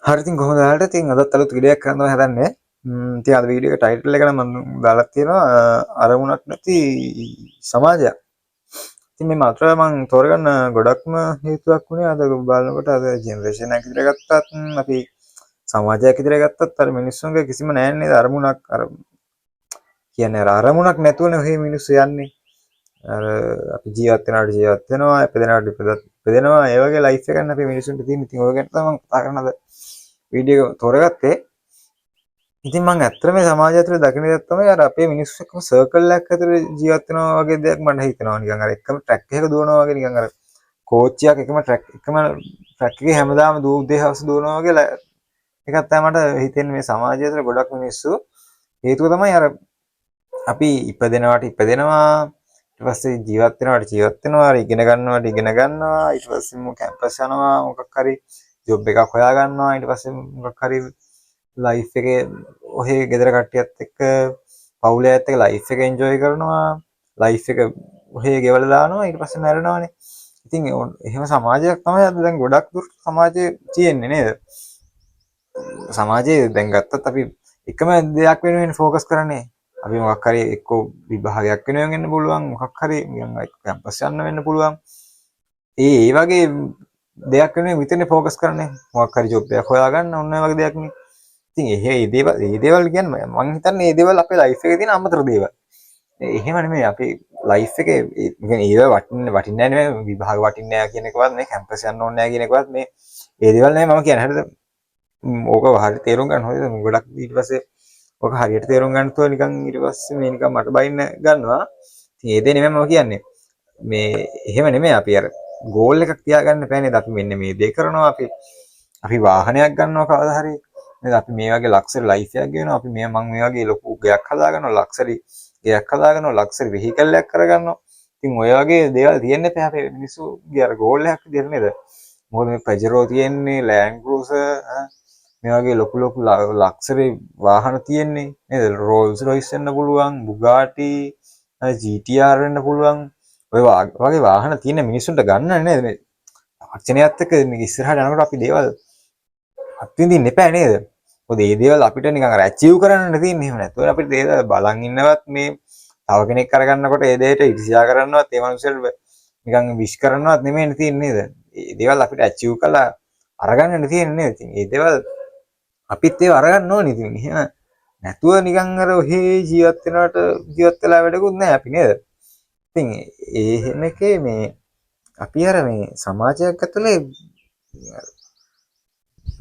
හරි ඉතින් කොහොමද ඔයාලට ඉතින් අදත් අලුත් වීඩියෝයක් කරන්න හදන්නේ. ඉතින් අද වීඩියෝ එක ටයිටල් එක නම් මම දාලා තියෙනවා අරමුණක් නැති සමාජයක්. ඉතින් මේ මාතෘකාව මම තෝරගන්න ගොඩක්ම හේතුවක් වුණේ අද බලනකොට අද ජෙනරේෂන් එකක් විතර ගත්තත් අපි සමාජයක් විතර ගත්තත් අර මිනිස්සුන්ගේ කිසිම නැහැ නේද අරමුණක් අර කියන්නේ අර අරමුණක් නැතුවනේ ඔහේ මිනිස්සු යන්නේ. අර අපි ජීවත් වෙනවා ඉපදෙනාට ඉපදෙනවා ඒ වගේ ලයිෆ් එකක් අපි මිනිස්සුන්ට තියෙන. ඉතින් ඔය ගැන තමයි මම කතා කරන අද වීඩියෝ එක තෝරගත්තේ. ඉතින් මම ඇත්තටම මේ සමාජය ඇතුලේ දකින දෙයක් තමයි අර අපේ මිනිස්සු එක්කම සර්කල් එකක් ඇතුලේ ජීවත් වෙනවා වගේ දෙයක් මට හිතෙනවා. නිකන් අර එකම ට්‍රැක් එකක දුවනවා වගේ නිකන් අර කෝච්චියක් එකම ට්‍රැක් එකේ හැමදාම දූ උදේ හවස දුවනවා වගේ එකක් තමයි මට හිතෙන්නේ මේ සමාජය ඇතුලේ ගොඩක් මිනිස්සු. හේතුව තමයි අර අපි ඉපදෙනවා ඊට පස්සේ ජීවත් වෙනවා ඉගෙන ගන්නවා ඊට පස්සේ කැම්පස් යනවා මොකක් හරි ජොබ් එකක් හොයා ගන්නවා ඊට පස්සේ මොකක් හරි ලයිෆ් එකේ ඔහේ ගෙදර කට්ටියත් එක්ක පවුලේ අයත් එක්ක ලයිෆ් එක එන්ජොයි කරනවා ලයිෆ් එක ඔහේ ගෙවලා දානවා ඊට පස්සේ මැරෙනවානේ. ඉතින් එහෙම සමාජයක් තමයි අද දැන් ගොඩක් දුරට සමාජයේ තියෙන්නේ නේද? සමාජයේ දැන් ගත්තත් අපි එකම දෙයක් වෙනුවෙන් ફોකස් කරන්නේ. අපි මොකක් හරි එක්ක විභාගයක් වෙනුවෙන් වෙන්න පුළුවන් මොකක් හරි නිකන් කැම්පස් යන්න වෙන්න පුළුවන්. ඒ වගේ දෙයක් වෙනුවෙන් විතරනේ ફોකස් කරන්නේ. මොකක් හරි ජොබ් එකක් හොයාගන්න ඕන වගේ දෙයක් නේ. ඉතින් ඒ දේවල් කියන්නේ මම හිතන්නේ මේ දේවල් අපේ ලයිෆ් එකේ තියෙන අමතර දේවල්. එහෙම නෙමෙයි අපේ ලයිෆ් එකේ කියන්නේ ඒව වටින්නේ නැහැ නෙමෙයි විභාග වටින්නේ නැහැ කියන එකවත් මේ කැම්පස් යන්න ඕනේ නැහැ කියන එකවත් මේ ඒ දේවල් නෙමෙයි මම කියන්නේ. හරිද? ඕක හරියට තේරුම් ගන්න ඕනේ. ගොඩක් ඊට පස්සේ ඕක හරියට තේරුම් ගන්න තුව නිකන් ඊට පස්සේ මේ නිකන් මට බයින්න ගන්නවා. ඉතින් ඒ දේ නෙමෙයි මම කියන්නේ. මේ එහෙම නෙමෙයි අපි අර ගෝල් එකක් තියාගන්න බෑ නේද? අපි මෙන්න මේ දේ කරනවා අපි වාහනයක් ගන්නවා කවදා හරි නේද? අපි මේ වගේ ලක්සරි ලයිෆ් එකක් ගෙවනවා. අපි මම මේ වගේ ලොකු ගයක් හදාගන්නවා. ලක්සරි ගයක් හදාගන්නවා. ලක්සරි වෙහිකල් එකක් කරගන්නවා. ඉතින් ඔය වගේ දේවල් තියෙන්නේ නැහැ අපේ මිනිස්සුගේ අර ගෝල් එකක් විදිහට නේද? මොකද මේ පැජරෝ තියෙන්නේ, ලෑන්ඩ් ක්‍රූසර් මේ වගේ ලොකු ලක්සරි වාහන තියෙන්නේ නේද? රෝල්ස් රොයිස් වෙන්න පුළුවන්, බුගාටි, GTR වෙන්න පුළුවන්. ඔය වගේ වාහන තියෙන මිනිස්සුන්ට ගන්න නේද මේ තාක්ෂණයත් එක්ක ඉස්සරහට යනකොට අපි දේවල් අත්විඳින්න එපා නේද? මොකද මේ දේවල් අපිට නිකන් අර ඇචීව් කරන්න තියෙන්නේ. එහෙම නැත්නම් අපිට දේවල් බලන් ඉන්නවත් මේ තව කෙනෙක් කරගන්නකොට ඒ දෙයට ඉරිසියා කරන්නවත් ඒ මනුස්සයට නිකන් විශ් කරන්නවත් නෙමෙයි තියෙන්නේ නේද? මේ දේවල් අපිට ඇචීව් කළා අරගන්න තියෙන්නේ නේද? ඉතින් මේ දේවල් අපිත් ඒව අරගන්න ඕනේ. ඉතින් එහෙම නැතුව නිකන් අර ඔහේ ජීවත් වෙලා වැඩකුත් නැහැ අපි නේද? ඉතින් එහෙම එකේ මේ අපි අර මේ සමාජයක් ඇතුලේ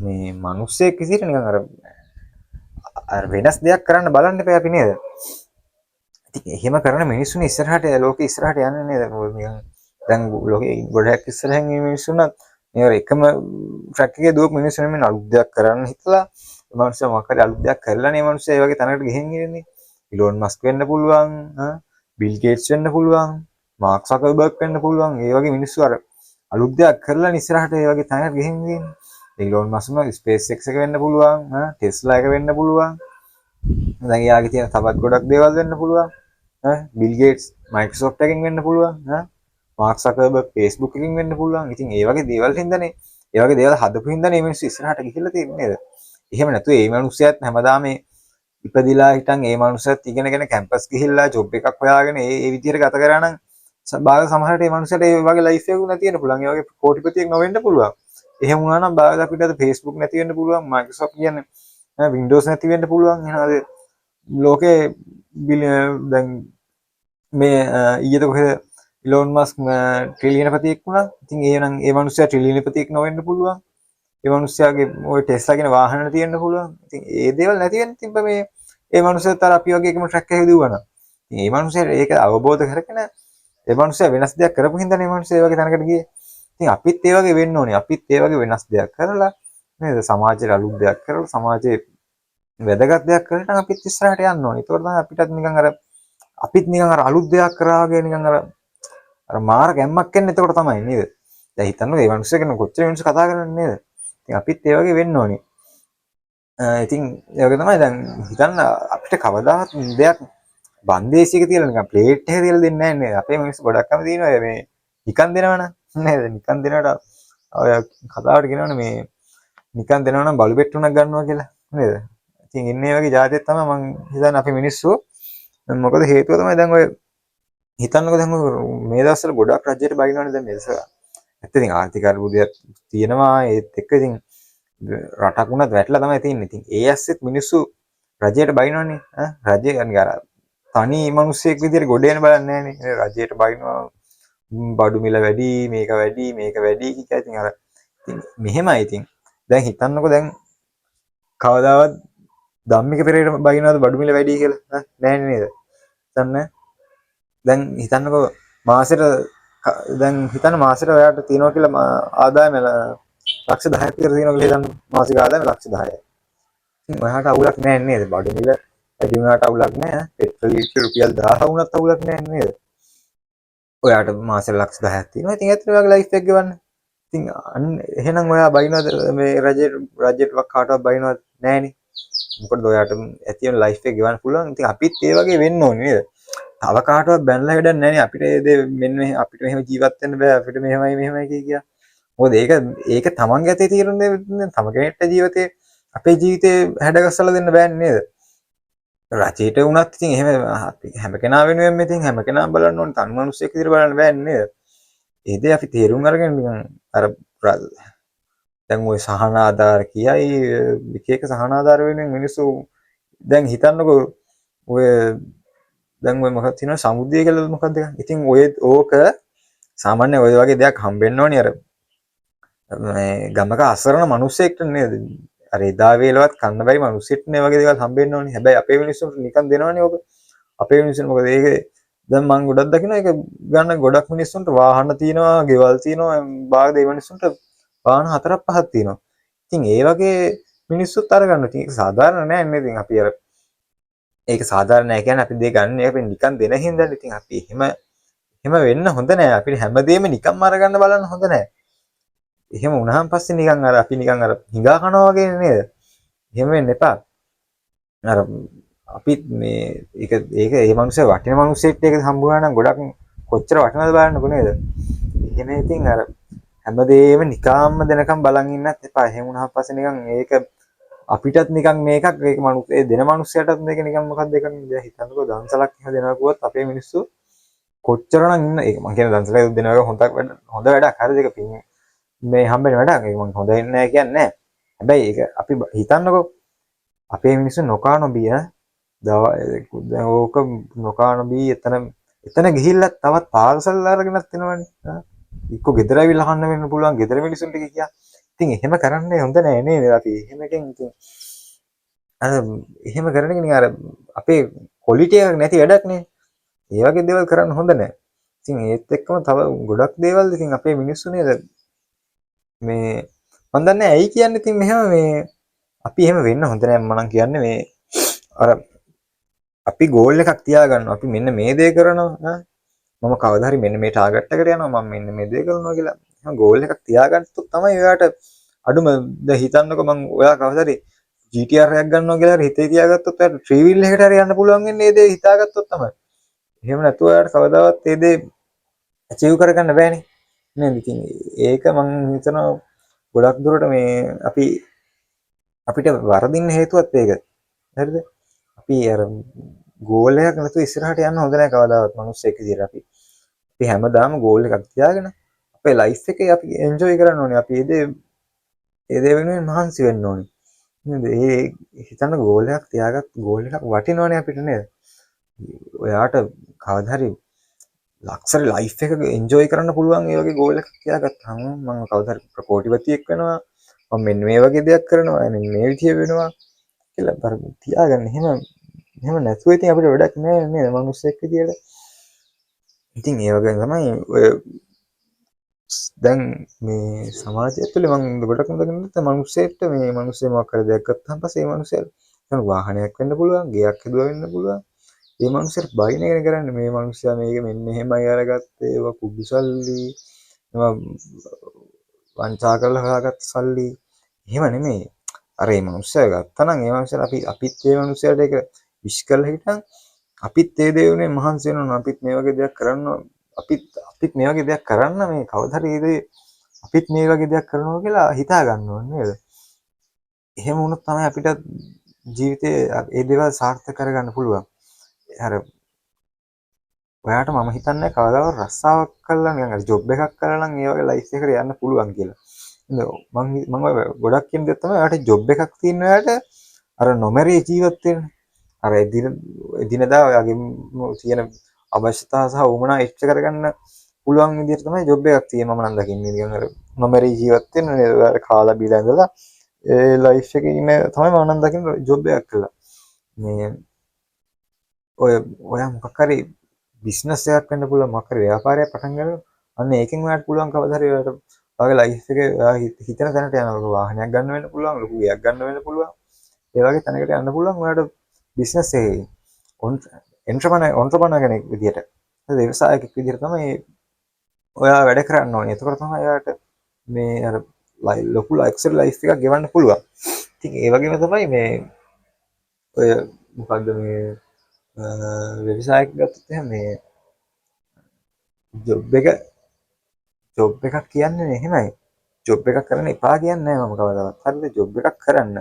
මේ මිනිස්සෙක් විදිහට නිකන් අර වෙනස් දෙයක් කරන්න බලන්න එපා අපි නේද? ඉතින් එහෙම කරන මිනිස්සුනේ ඉස්සරහට ලෝකෙ ඉස්සරහට යන්නේ නේද? නිකන් දැන් ලෝකෙ ගොඩක් ඉස්සරහින් මේ මිනිස්සුන්වත් මේ එකම ට්‍රැක් එකේ දුවපු මිනිස්සු නෙමෙයි අලුත් දෙයක් කරන්න හිතලා ඒ මිනිස්සු මොකක් හරි අලුත් දෙයක් කරලානේ මේ මිනිස්සු ඒ වගේ තැනකට ගෙහින් ඉන්නේ. ඉලෝන් මස්ක් වෙන්න පුළුවන්, බිල් ගේට්ස් වෙන්න පුළුවන්, මාක් සකර්බර්ග් වෙන්න පුළුවන්. ඒ වගේ මිනිස්සු අර අලුත් දෙයක් කරලා ඉස්සරහට ඒ වගේ තැනකට ගෙහින් ඉන්නේ. ඉලෝන් මස්ක් නම් ස්පේස් එක්ස් එක වෙන්න පුළුවන්, ටෙස්ලා එක වෙන්න පුළුවන්. දැන් එයාගේ තියෙන තවත් ගොඩක් දේවල් වෙන්න පුළුවන්. බිල් ගේට්ස් මයික්‍රොසොෆ්ට් එකකින් වෙන්න පුළුවන්. මාක් සකර්බර්ග් Facebook එකකින් වෙන්න පුළුවන්. ඉතින් ඒ වගේ දේවල් හින්දානේ ඒ වගේ දේවල් හදපු හින්දානේ මේ මිනිස්සු ඉස්සරහට ගිහිල්ලා තියෙන්නේ නේද? එහෙම නැතුව මේ මිනිස්සුත් හැමදාම මේ ඉපදිලා හිටන් මේ මිනිස්සුත් ඉගෙනගෙන කැම්පස් ගිහිල්ලා ජොබ් එකක් හොයාගෙන ඒ විදිහට ගත කරා නම් බාහිර සමහරට මේ මිනිස්සුන්ට ඒ වගේ ලයිෆ් එකක් නැති වෙන්න පුළුවන්. ඒ වගේ කෝටිපතියෙක් නොවෙන්න පුළුවන්. එහෙම වුණා නම් බාහිර අපිට අද Facebook නැති වෙන්න පුළුවන්. Microsoft කියන්නේ Windows නැති වෙන්න පුළුවන්. එහෙනම් ලෝකේ දැන් මේ ඊයේද කොහෙද ඉලෝන් මස්ක් ට්‍රිලියනපතියෙක් වුණා. ඉතින් එහෙනම් ඒ මිනිස්සයා ට්‍රිලියනපතියෙක් නොවෙන්න පුළුවන්. ඒ මිනිස්සයාගේ ওই ටෙස්ලා කියන වාහන තියෙන්න පුළුවන්. ඉතින් ඒ දේවල් නැති වෙන්න තිබ්බ මේ ඒ මිනිස්සුත් අර අපි වගේ එකම ට්‍රැක් එකේ දුවනවා. ඉතින් මේ මිනිස්සයා ඒක අවබෝධ කරගෙන ඒ මිනිස්සයා වෙනස් දෙයක් කරපු හින්දා මේ මිනිස්සයා ඒ වගේ තැනකට ගියේ. ඉතින් අපිත් ඒ වගේ වෙන්න ඕනේ. අපිත් ඒ වගේ වෙනස් දෙයක් කරලා නේද? සමාජයට අලුත් දෙයක් කරලා සමාජයේ වැදගත් දෙයක් කරලා අපිත් ඉස්සරහට යන්න ඕනේ. ඒතකොට තමයි අපිටත් නිකන් අර අලුත් දෙයක් කරා වගේ නිකන් අර මාර ගැම්මක් එන්නේ එතකොට තමයි නේද? දැන් හිතන්න මේ මිනිස්සු ගැන කොච්චර මිනිස්සු කතා කරන්නේ නේද? ඉතින් අපිත් ඒ වගේ වෙන්න ඕනේ. ඉතින් ඒ වගේ තමයි දැන් හිතන්න අපිට කවදාවත් දෙයක් බන්දේසියක තියලා නිකන් ප්ලේට් එකේ තියලා දෙන්නේ නැහැ නේද? අපේ මිනිස්සු ගොඩක්ම දිනනවා මේ නිකන් දෙනවනේ නේද? නිකන් දෙනවට ඔය කතාවට කියනවනේ මේ නිකන් දෙනවා නම් බලු පෙට්ටුණක් ගන්නවා කියලා නේද? ඉතින් ඉන්නේ වගේ જાතියක් තමයි මං හිතන්නේ අපි මිනිස්සු. මොකද හේතුව තමයි දැන් ඔය හිතන්නකෝ දැන් මේ දවස්වල ගොඩක් රජයට බයිනවනේ දැන් මේක. ඇත්ත ඉතින් ආර්ථික අර්බුදයක් තියෙනවා ඒත් එක්ක ඉතින් රටක් උනත් වැටලා තමයි තියෙන්නේ. ඉතින් ඒ ඇස්සෙත් මිනිස්සු රජයට බයිනවනේ. රජය يعني අර තනි මිනිස්සෙක් විදියට ගොඩ එන බලන්නේ නැහනේ. රජයට බයිනවා බඩු මිල වැඩි මේක වැඩි කියලා ඉතින් අර ඉතින් මෙහෙමයි ඉතින්. දැන් හිතන්නකෝ දැන් කවදාවත් ධම්මික පෙරේට බයිනවද බඩු මිල වැඩි කියලා? නෑනේ නේද? හිතන්න. දැන් හිතන්නකෝ මාසෙට දැන් හිතන්න මාසෙට ඔයාට තියෙනවා කියලා ආදායම ලක්ෂ 10ක් විතර තියෙනවා කියලා හිතන්න. මාසික ආදායම ලක්ෂ 10යි. ඉතින් ඔයාට අවුලක් නෑ නේද? බඩු මිල වැඩි වුණාට අවුලක් නෑ. පෙට්‍රල් ලීටර රුපියල් 1000 වුණත් අවුලක් නෑ නේද? ඔයාට මාසෙට ලක්ෂ 10ක් තියෙනවා. ඉතින් ඇත්තට ඔයාගේ ලයිෆ් එක ගෙවන්න. ඉතින් එහෙනම් ඔයා බයිනවද මේ රජයට කාටවත් බයිනවද නෑනේ. මොකද ඔයාට ඇති වෙන ලයිෆ් එක ගෙවන්න පුළුවන්. ඉතින් අපිත් ඒ වගේ වෙන්න ඕනේ නේද? තව කාටවත් බැනලා වැඩක් නැහැ නේ අපිට ඒ දේ මෙන්න අපිට මෙහෙම ජීවත් වෙන්න බෑ අපිට මෙහෙමයි කිය. මොකද ඒක තමන්ගේ අතේ තියෙන දේ තම කෙනෙක්ට ජීවිතේ අපේ ජීවිතේ හැඩගස්සලා දෙන්න බෑනේ නේද? රජයට වුණත් ඉතින් එහෙම හැම කෙනා වෙනුවෙන් මෙතින් හැම කෙනා බලන්න ඕනේ තනි මිනිස්සෙක් විදිහට බලන්න බෑනේ නේද? ඒ දේ අපි තේරුම් අරගෙන නිකන් අර දැන් ওই සහන ආධාර කියයි එක සහන ආධාර වෙනුවෙන් මිනිස්සු දැන් හිතන්නකෝ ඔය දැන් ඔය මොකක්ද තියෙනවා සමුද්‍රය කියලා මොකක්ද එක. ඉතින් ඔය ඕක සාමාන්‍ය ඔය වගේ දෙයක් හම්බෙන්න ඕනේ අර මේ ගමක අසරණ මිනිස්සෙක්ට නේද? අර එදා වේලවත් කන්න බැරි මිනිස්සෙක්ට මේ වගේ දේවල් හම්බෙන්න ඕනේ. හැබැයි අපේ මිනිස්සුන්ට නිකන් දෙනවනේ ඕක. අපේ මිනිස්සුන් මොකද ඒක දැන් මම ගොඩක් දකිනවා ඒක ගන්න ගොඩක් මිනිස්සුන්ට වාහන තියෙනවා, ගෙවල් තියෙනවා, බාග දෙයි මිනිස්සුන්ට වාහන 4-5ක් තියෙනවා. ඉතින් ඒ වගේ මිනිස්සුත් අරගන්න. ඉතින් ඒක සාධාරණ නෑ නේද? ඉතින් අපි අර ඒක සාධාරණ නෑ කියන්නේ අපි දෙය ගන්න අපි නිකන් දෙන හින්දා ඉතින් අපි එහෙම වෙන්න හොඳ නෑ අපිට හැමදේම නිකන්ම අරගන්න බලන්න හොඳ නෑ එහෙම වුණාන් පස්සේ නිකන් අර අපි නිකන් අර හිඟා කනවා වගේ නේද එහෙම වෙන්න එපා අර අපිත් මේ ඒක ඒ මනුස්සය වටින මනුස්සයෙක්ට ඒක හම්බුනා නම් ගොඩක් කොච්චර වටිනවද බලන්නකො නේද එහෙම ඉතින් අර හැමදේම නිකාම්ම දෙනකම් බලන් ඉන්නත් එපා එහෙම වුණාන් පස්සේ නිකන් ඒක අපිටත් නිකන් මේකක් ඒක ඒ දෙන මනුස්සයටත් මේක නිකන් මොකක්ද ඒක නේද හිතන්නකෝ දන්සලක් එහෙම දෙනවා කිව්වොත් අපේ මිනිස්සු කොච්චරනම් ඉන්න ඒක මං කියන දන්සලක් දෙනවා හොඳ වැඩක් හරිද ඒක පින් මේ හම්බෙන වැඩක් ඒක මං හොඳ වෙන්නේ නැහැ කියන්නේ නැහැ හැබැයි ඒක අපි හිතන්නකෝ අපේ මිනිස්සු නොකා නොබිය ඕක නොකා නොබී එතන ගිහිල්ලා තවත් පාර්සල් අරගෙනත් එනවනේ එක්ක ගෙදර ඇවිල්ලා කන්න වෙන්න පුළුවන් ගෙදර මිනිස්සුන්ට කියා ඉතින් එහෙම කරන්නේ හොඳ නෑ නේද අපි එහෙම එකෙන් ඉතින් අර එහෙම කරන එක නිකන් අර අපේ ක්වොලිටි එකක් නැති වැඩක් නේ ඒ වගේ දේවල් කරන්න හොඳ නෑ ඉතින් ඒත් එක්කම තව ගොඩක් දේවල් ඉතින් අපේ මිනිස්සු නේද මේ මන් දන්නේ ඇයි කියන්නේ ඉතින් මෙහෙම මේ අපි එහෙම වෙන්න හොඳ නෑ මම කියන්නේ මේ අර අපි ගෝල් එකක් තියාගන්නවා අපි මෙන්න මේ දේ කරනවා මම කවදා හරි මෙන්න මේ ටාගට් එකට යනවා මම මෙන්න මේ දේ කරනවා කියලා එහෙනම් ගෝල් එකක් තියාගත්තොත් තමයි ඔයාට අඩුම දැන් හිතන්නකෝ මම ඔයා කවදා හරි GTR එකක් ගන්නවා කියලා හරි හිතේ තියාගත්තොත් ඔයාට ත්‍රී වීල් එකකට හරි යන්න පුළුවන් වෙන්නේ මේ දේ හිතාගත්තොත් තමයි එහෙම නැතුව ඔයාට කවදාවත් මේ දේ අචීව් කරගන්න බෑනේ නේද ඉතින් ඒක මම හිතනවා ගොඩක් දුරට මේ අපිට වරදින්න හේතුවත් ඒක හරිද අපි අර ගෝල් එකක් නැතුව ඉස්සරහට යන්න හොඳ නැහැ කවදාවත් මිනිස්සෙක් විදියට අපි හැමදාම ගෝල් එකක් තියාගෙන අපේ ලයිෆ් එකේ අපි එන්ජොයි කරන්න ඕනේ අපි ඒ දේ වෙනුවෙන් මහන්සි වෙන්න ඕනේ නේද ඒ හිතන්න ගෝල් එකක් තියාගත් ගෝල් එකක් වටිනවනේ අපිට නේද ඔයාට කවදා හරි ලක්ෂර ලයිෆ් එක එන්ජොයි කරන්න පුළුවන් ඒ වගේ ගෝල් එකක් තියාගත්තාම මම කවදා හරි ප්‍රකෝටිපතියෙක් වෙනවා මම මෙන්න මේ වගේ දෙයක් කරනවා මෙන්න මේ විදිය වෙනවා කියලා බර තියාගන්න එහෙම නැතුව ඉතින් අපිට වැඩක් නෑ නේද මිනිස්සෙක් විදියට ඉතින් ඒ වගේ තමයි ඔය දැන් මේ සමාජය ඇතුලේ මම ගොඩක් හොඳට මිනිස්සෙක්ට මේ මිනිස්සෙ මොකක් කරද දෙයක් ගත්තාම පස්සේ මේ මිනිස්සයා දැන් වාහනයක් වෙන්න පුළුවන් ගෙයක් හදුවා වෙන්න පුළුවන් මේ මිනිස්සුන්ට බයින එක කරන්නේ මේ මිනිස්සයා මේක මෙන්න මෙහෙමයි අරගත්තේ ඒවා කුඩු සල්ලි ඒවා වංචා කරලා හොයාගත්ත සල්ලි එහෙම නෙමෙයි අර මේ මිනිස්සයා ගත්තා නම් ඒ මිනිස්සයා අපිත් මේ මිනිස්සයාට ඒක විශ් කරලා හිටන් අපිත් ඒ දේ උනේ මහන්සි වෙනවා අපිත් මේ වගේ දෙයක් කරන්න අපිත් මේ වගේ දෙයක් කරන්න මේ කවදා හරි අපිත් මේ වගේ දෙයක් කරනවා කියලා හිතා ගන්න ඕනේ නේද එහෙම වුණොත් තමයි අපිට ජීවිතේ ඒ දේවල් සාර්ථක කරගන්න පුළුවන්. අර ඔයාට මම හිතන්නේ කවදාවත් රස්සාවක් කළා නිකන් අර ජොබ් එකක් කරලා නම් ඒ වගේ ලයිෆ් එකකට යන්න පුළුවන් කියලා. මම ගොඩක් කියන දේ තමයි ඔයාට ජොබ් එකක් තියෙන ඔයාට අර නොමැරී ජීවත් වෙන්න. අර එදිනදා ඔයාගේ තියෙන අවශ්‍යතා සහ උවමනා ඉෂ්ට කරගන්න පුළුවන් විදිහට තමයි ජොබ් එකක් තියෙන්නේ මම නම් දකින්නේ. නිකන් අර නොමැරී ජීවත් වෙන්න නේද? ඔයාලා කාලා බීලා ඉඳලා ඒ ලයිෆ් එකේ ඉන්න තමයි මම නම් දකින්නේ ජොබ් එකක් කළා. මේ ඔයා මොකක් හරි බිස්නස් එකක් වෙන්න පුළුවන් මොකක් හරි ව්‍යාපාරයක් පටන් ගන්නවා. අන්න ඒකෙන් ඔයාට පුළුවන් කවදා හරි ඔයාට ඔයාගේ ලයිෆ් එකේ ඔයා හිතන තැනට යනවා. වාහනයක් ගන්න වෙන්න පුළුවන්, ලොකු ගෙයක් ගන්න වෙන්න පුළුවන්. ඒ වගේ තැනකට යන්න පුළුවන් ඔයාට බිස්නස් එකේ ඔන්ටර්ප්‍රනර් කෙනෙක් විදියට. ව්‍යවසායකෙක් විදියට තමයි ඔයා වැඩ කරන්න ඕනේ. එතකොට තමයි ඔයාට මේ අර ලොකු ලක්ෂරි ලයිෆ් එකක් ගෙවන්න පුළුවන්. ඉතින් ඒ වගේම තමයි මේ ඔය මොකද්ද මේ ව්‍යවසායක ගත්තොත් එහෙනම් මේ ජොබ් එකක් කියන්නේ එහෙමයි. ජොබ් එකක් කරන්න එපා කියන්නේ නැහැ මම කවදාවත්. හරිද? ජොබ් එකක් කරන්න.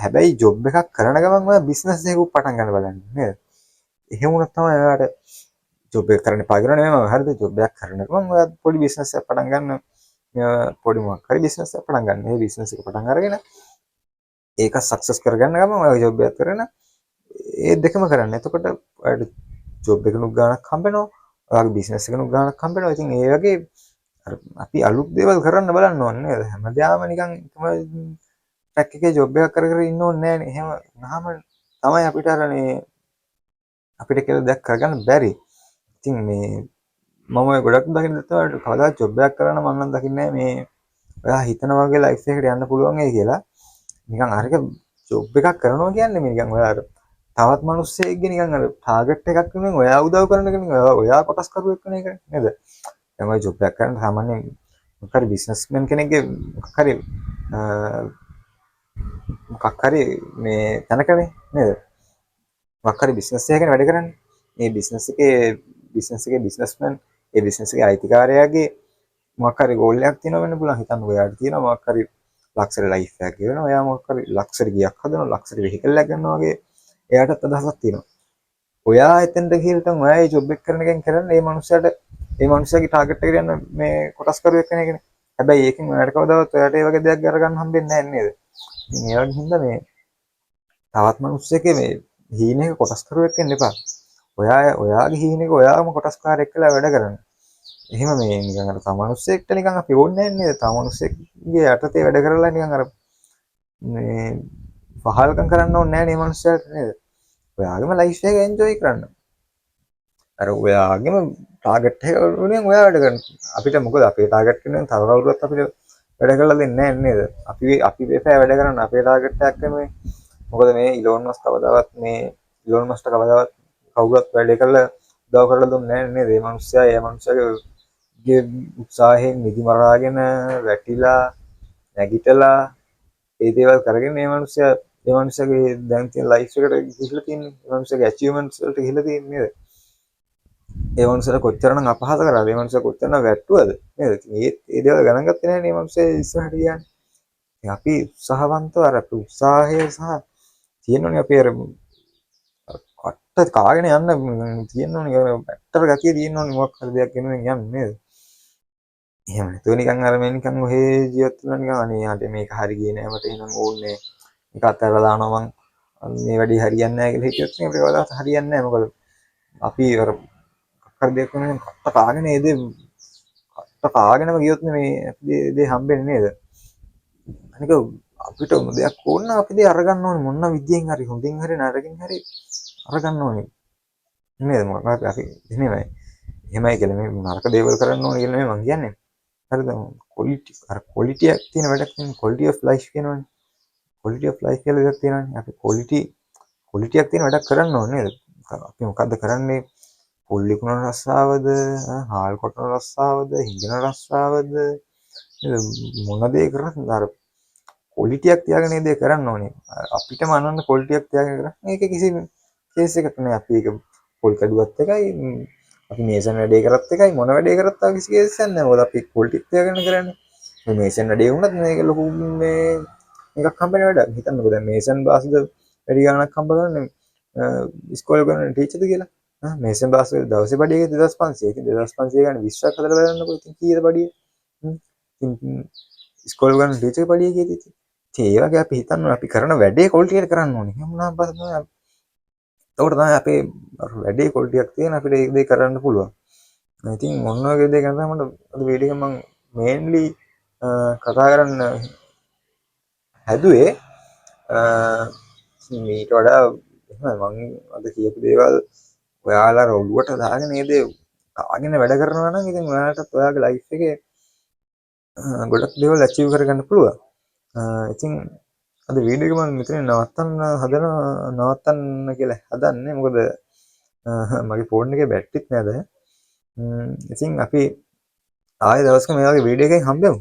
හැබැයි ජොබ් එකක් කරන ගමන් ඔයා බිස්නස් එකක් පටන් ගන්න බලන්න නේද? එහෙම වුණොත් තමයි ඔයාට ජොබ් එක කරන්න එපා කියලා නෙමෙයි මම. හරිද? ජොබ් එකක් කරන ගමන් ඔයා පොඩි බිස්නස් එකක් පටන් ගන්න. පොඩි මොකක් හරි බිස්නස් එකක් පටන් ගන්න. මේ බිස්නස් එක පටන් අරගෙන ඒක සක්සස් කරගන්න ගමන් ඔයා ජොබ් එකක් කරන ඒ දෙකම කරන්න. එතකොට ඔයාට ජොබ් එකනුත් ගාණක් හම්බෙනවා. ඔයාගේ බිස්නස් එකනුත් ගාණක් හම්බෙනවා. ඉතින් ඒ වගේ අපි අලුත් දේවල් කරන්න බලන්න ඕනේ නේද? හැමදාම නිකන් ට්‍රැක් එකේ ජොබ් එකක් කර කර ඉන්න ඕනේ නෑනේ. එහෙම නහම තමයි අපිට අර මේ අපිට කියලා දෙයක් කරගන්න බැරි. ඉතින් මේ මම ඔය ගොඩක් දකින්න තමයි කවදාවත් ජොබ් එකක් කරන්න මම නම් දකින්නේ මේ ඔයා හිතන වගේ ලයිෆ් එකකට යන්න පුළුවන් ඒ කියලා. නිකන් අරක ජොබ් එකක් කරනවා කියන්නේ මේ නිකන් ඔයා අර තවත් මිනිස්සෙක්ගේ නිකන් අර ටාගට් එකක් වෙනුවෙන් ඔයා උදව් කරන එක නෙමෙයි ඔයා කොටස් කරුවෙක් වෙන එක නේද? දැන් ඔය ජොබ් එකක් කරන සාමාන්‍යයෙන් මොකක් හරි බිස්නස්මන් කෙනෙක්ගේ මොකක් හරි මේ තැනකනේ නේද? මොකක් හරි බිස්නස් එකකින් වැඩ කරන්නේ. මේ බිස්නස් එකේ බිස්නස්මන් ඒ බිස්නස් එකේ අයිතිකාරයාගේ මොකක් හරි ගෝල් එකක් තියෙනවා වෙන්න පුළුවන්. හිතන්න ඔයාට තියෙනවා මොකක් හරි ලක්ෂරි ලයිෆ් එකක් ගෙවනවා. එයා මොකක් හරි ලක්ෂරි ගියක් හදනවා, ලක්ෂරි වෙහිකල් එකක් ගන්නවා වගේ එයාටත් අදහසක් තියෙනවා. ඔයා එතෙන්ට ගිහිල්ලා ඔයා ඒ ජොබ් එක කරන එකෙන් කරන්නේ ඒ මනුස්සයාගේ ටාගට් එකට යන මේ කොටස් කරුවෙක් වෙන එකනේ. හැබැයි ඒකෙන් ඔයාට කවදාවත් ඔයාට ඒ වගේ දෙයක් අරගන්න හම්බෙන්නේ නැහැ නේද? ඉතින් ඒ වගේ හින්දා මේ තවත් මිනිස්සෙක්ගේ මේ හීනෙක කොටස් කරුවෙක් වෙන්න එපා. ඔයාගේ හීනෙක ඔයාම කොටස්කාරයෙක් කියලා වැඩ කරන්න. එහෙම මේ නිකන් අර තව මිනිස්සෙක්ට නිකන් අපි ඕනේ නැහැ නේද? තව මිනිස්සෙක්ගේ යටතේ වැඩ කරලා නිකන් අර මේ පහල්කම් කරන්න ඕනේ නැහැ නේ මිනිස්සයාට නේද? ඔයාගේම ලයිෆ් එක එන්ජොයි කරන්න. අර ඔයාගේම ටාගට් එක වලින් ඔයා වැඩ කරන්න. අපිට මොකද අපේ ටාගට් එකෙන් තව කවුරුත් අපිට වැඩ කරලා දෙන්නේ නැහැ නේද? අපි වෙපෑ වැඩ කරන්න අපේ ටාගට් එකක් වෙනුවෙන්. මොකද මේ ඉලෝන් මස්ක් කවදාවත් කවුරුත් වැඩ කරලා උදව් කරලා දුන්නේ නැහැ නේද? මේ මනුස්සයාගේ උත්සාහයෙන් නිදි මරාගෙන වැටිලා නැගිටලා ඒ දේවල් කරගෙන මේ මනුස්සයාගේ දැන් තියෙන ලයිෆ් එකට ගිහිල්ලා තියෙන්නේ. මේ මනුස්සයාගේ අචීව්මන්ට්ස් වලට ගිහිල්ලා තියෙන්නේ නේද? ඒ මනුස්සයාට කොච්චරනම් අපහාස කරාද? මේ මනුස්සයා කොච්චරනම් වැට්ටුවද? නේද? ඒ දේවල් ගණන් ගත්තේ නැහැ නේ මේ මනුස්සයා ඉස්සරහට ගියානේ. ඉතින් අපි උත්සාහවන්තව අර අපේ උත්සාහය සහ තියෙනෝනේ අපි අර කට්ට කාගෙන යන්න තියෙනෝනේ බැටර් ගතිය තියෙනෝනේ මොකක් හරි දෙයක් වෙනුවෙන් යන්න නේද? එහෙම නැතුව නිකන් අර මේ නිකන් ඔහේ ජීවත් වෙලා නිකන් අනේ යාට මේක හරි ගියේ නෑ මට එහෙනම් ඕනේ මේක අතහැරලා දානවා මං මේ වැඩේ හරියන්නේ නෑ කියලා හිතුවොත් නේ අපේ වලට හරියන්නේ නෑ මොකද අපි අර කර දෙයක් වෙනුවෙන් කට්ට කාගෙන ඒ දේ කට්ට කාගෙනම ගියොත් මේ දේ හම්බෙන්නේ නේද? අනික අපිට දෙයක් ඕන නම් අපි දේ අරගන්න ඕනේ මොන විදියෙන් හරි හොඳින් හරි නරකින් හරි අරගන්න ඕනේ නේද? මොකක්ද අපි එහෙමයි. එහෙමයි කියලා මේ නරක දේවල් කරන්න ඕනේ කියලා නෙමෙයි මං කියන්නේ. හරිද? ක්වොලිටියක් තියෙන වැඩක් තියෙන ක්වොලිටි ඔෆ් ලයිෆ් කියනවනේ. ක්වොලිටි ඔෆ් ලයිෆ් කියලා එකක් තියෙනවනේ. අපි ක්වොලිටියක් තියෙන වැඩක් කරන්න ඕනේ නේද? අපි මොකද්ද කරන්නේ? පොල් විකුණන රස්සාවද, හාල් කොටන රස්සාවද, හිඟන රස්සාවද මොන දේ කරත් අර ක්වොලිටියක් තියාගෙන මේ දේ කරන්න ඕනේ. අපිටම අනන්න ක්වොලිටියක් තියාගෙන කරන්නේ. මේක කිසි කේස් එකක් නෑ. අපි ඒක පොල් කැඩුවත් එකයි අපි මේසන් වැඩේ කරත් එකයි මොන වැඩේ කරත් ආ කිසි කේස් එකක් නෑ. මොකද අපි ක්වොලිටියක් තියාගෙන කරන්නේ. මේ මේසන් වැඩේ වුණත් මේක ලොකු මේ එකක් හම්බෙන වැඩක්. හිතන්නකෝ දැන් මේසන් බාස්ද වැඩි ගාණක් හම්බ කරන්නේ ඉස්කෝලේ කරන ටීචර්ද කියලා. මේසන් බාස් දවසේ බඩිය 2500. 2500 ගන්න 20ක් හදලා බලන්නකෝ. ඉතින් කීයද බඩිය? ඉතින් ඉස්කෝලේ කරන ටීචර්ගේ බඩිය කීයද ඉතින්? ඉතින් ඒ වගේ අපි හිතන්න අපි කරන වැඩේ ක්වොලිටි එකට කරන්න ඕනේ. එහෙම වුණාම පස්සේ තමයි එතකොට තමයි අපේ වැඩේ ක්වොලිටියක් තියෙන අපිට ඒ දේ කරන්න පුළුවන්. ඉතින් ඔන්න ඔය දේ ගැන තමයි මට අද වීඩියෝ එක මම මේන්ලි කතා කරන්න හැදුවේ. මීට වඩා මම අද කියපු දේවල් ඔයාලා ඔළුවට දාගෙන මේ දේ කාගෙන වැඩ කරනවා නම් ඉතින් ඔයාලටත් ඔයාගේ ලයිෆ් එකේ ගොඩක් දේවල් අචීව් කරගන්න පුළුවන්. ඉතින් අද වීඩියෝ එක මම මෙතන නවත්තන්න කියලා හදන්නේ. මොකද මගේ ෆෝන් එකේ බැටරිත් නෑ දැන්. ඉතින් අපි ආයෙ දවසක මේ වගේ වීඩියෝ එකකින් හම්බෙමු.